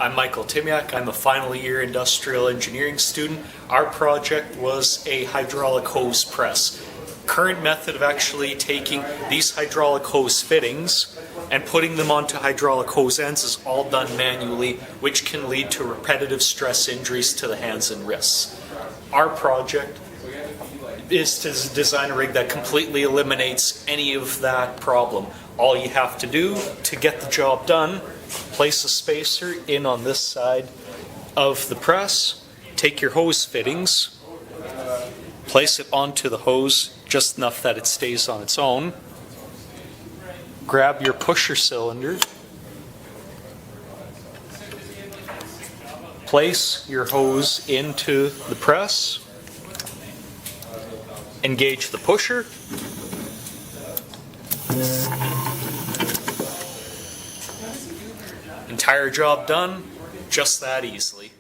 I'm Michael Timiak. I'm a final year industrial engineering student. Our project was a hydraulic hose press. Current method of actually taking these hydraulic hose fittings and putting them onto hydraulic hose ends is all done manually, which can lead to repetitive stress injuries to the hands and wrists. Our project is to design a rig that completely eliminates any of that problem. All you have to do to get the job done, place a spacer in on this side of the press, take your hose fittings, place it onto the hose just enough that it stays on its own, grab your pusher cylinder, place your hose into the press, engage the pusher, entire job done, just that easily.